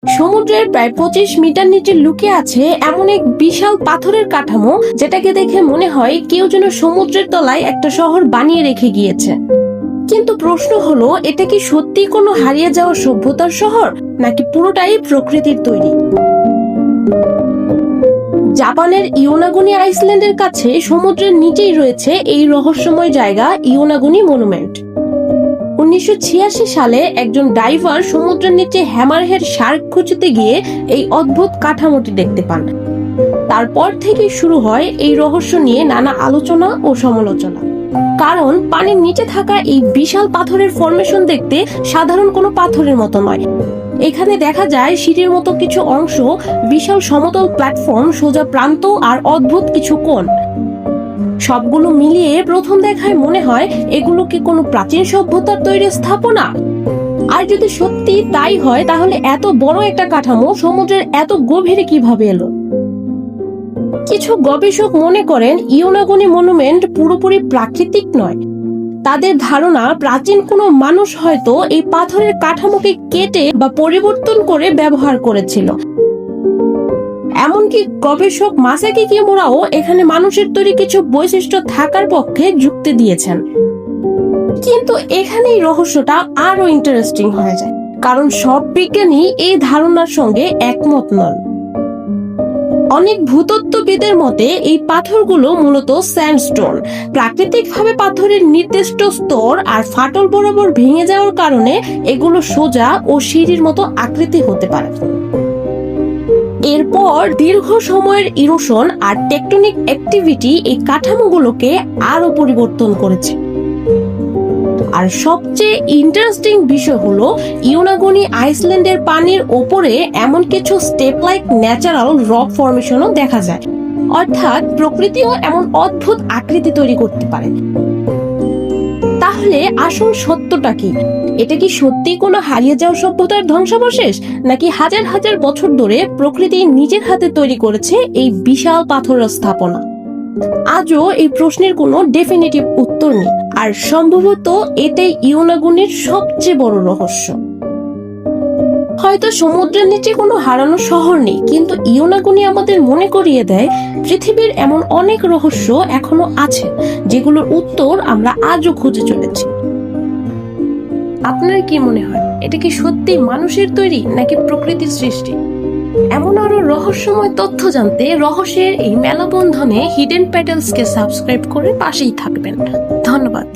সমুদ্রের প্রায় 25 মিটার নিচে লুকিয়ে আছে এমন এক বিশাল পাথরের কাঠামো, যেটাকে দেখে মনে হয় কেউ যেন সমুদ্রের তলায় একটা শহর বানিয়ে রেখে গিয়েছে। কিন্তু প্রশ্ন হলো, এটা কি সত্যি কোনো হারিয়ে যাওয়া সভ্যতার শহর, নাকি পুরোটাই প্রকৃতির তৈরি? জাপানের ইয়োনাগুনি আইল্যান্ডের কাছে সমুদ্রের নিচেই রয়েছে এই রহস্যময় জায়গা ইয়োনাগুনি মনুমেন্ট। 1986 সালে একজন ডাইভার সমুদ্রের নিচে হ্যামারহেড শার্ক খুঁজতে গিয়ে এই অদ্ভুত কাঠামোটি দেখতে পান। তারপর থেকেই শুরু হয় এই রহস্য নিয়ে নানা আলোচনা ও সমালোচনা। কারণ পানির নিচে থাকা এই বিশাল পাথরের ফরমেশন দেখতে সাধারণ কোনো পাথরের মতো নয়। এখানে দেখা যায় সিঁড়ির মতো কিছু অংশ, বিশাল সমতল প্ল্যাটফর্ম, সোজা প্রান্ত আর অদ্ভুত কিছু কোণ। সবগুলো মিলিয়ে প্রথম দেখায় মনে হয় এগুলো কি কোনো প্রাচীন সভ্যতার তৈরি স্থাপনা। আর যদি সত্যি তাই হয়, তাহলে এত বড় একটা কাঠামো সমুদ্রের এত গভীরে কিভাবে এলো? কিছু গবেষক মনে করেন ইয়োনাগুনি মনুমেন্ট পুরোপুরি প্রাকৃতিক নয়। তাদের ধারণা, প্রাচীন কোনো মানুষ হয়তো এই পাথরের কাঠামোকে কেটে বা পরিবর্তন করে ব্যবহার করেছিল। এমনকি গবেষক মাসাকি কিমুরাও এখানে মানুষের তৈরি কিছু বৈশিষ্ট্য থাকার পক্ষে যুক্তি দিয়েছেন। কিন্তু এখানেই রহস্যটা আরো ইন্টারেস্টিং হয়ে যায়, কারণ সব বিজ্ঞানী এই ধারণার সঙ্গে একমত নন। অনেক ভূতত্ত্ববিদের মতে এই পাথরগুলো মূলত স্যান্ডস্টোন। প্রাকৃতিকভাবে পাথরের নির্দিষ্ট স্তর আর ফাটল বরাবর ভেঙে যাওয়ার কারণে এগুলো সোজা ও সিঁড়ির মতো আকৃতি হতে পারে। এরপর দীর্ঘ সময়ের ইরোশন আর টেকটনিক অ্যাক্টিভিটি এই কাঠামোগুলোকে আরো পরিবর্তন করেছে। আর সবচেয়ে ইন্টারেস্টিং বিষয় হলো, ইয়োনাগুনি আইল্যান্ডের পানির ওপরে এমন কিছু স্টেপ লাইক ন্যাচারাল রক ফরমেশনও দেখা যায়। অর্থাৎ প্রকৃতিও এমন অদ্ভুত আকৃতি তৈরি করতে পারে। তাহলে আসল সত্যটা কি? এটা কি সত্যি কোনো হারিয়ে যাওয়া সভ্যতার ধ্বংসাবশেষ, নাকি হাজার হাজার বছর ধরে প্রকৃতি নিজের হাতে তৈরি করেছে এই বিশাল পাথরের স্থাপনা? আজও এই প্রশ্নের কোনো ডেফিনিটিভ উত্তর নেই, আর সম্ভবত এটাই ইয়োনাগুনির সবচেয়ে বড় রহস্য। হয়তো সমুদ্রের নিচে কোনো হারানো শহর নেই, কিন্তু ইয়োনাগুনি আমাদের মনে করিয়ে দেয় পৃথিবীর এমন অনেক রহস্য এখনো আছে, যেগুলোর উত্তর আমরা আজও খুঁজে চলেছি। আপনার কি মনে হয়, এটা কি সত্যি মানুষের তৈরি নাকি প্রকৃতির সৃষ্টি? এমন আরো রহস্যময় তথ্য জানতে রহস্যের এই মেলাবন্ধনে হিডেন পেটালসকে সাবস্ক্রাইব করে পাশেই থাকবেন। ধন্যবাদ।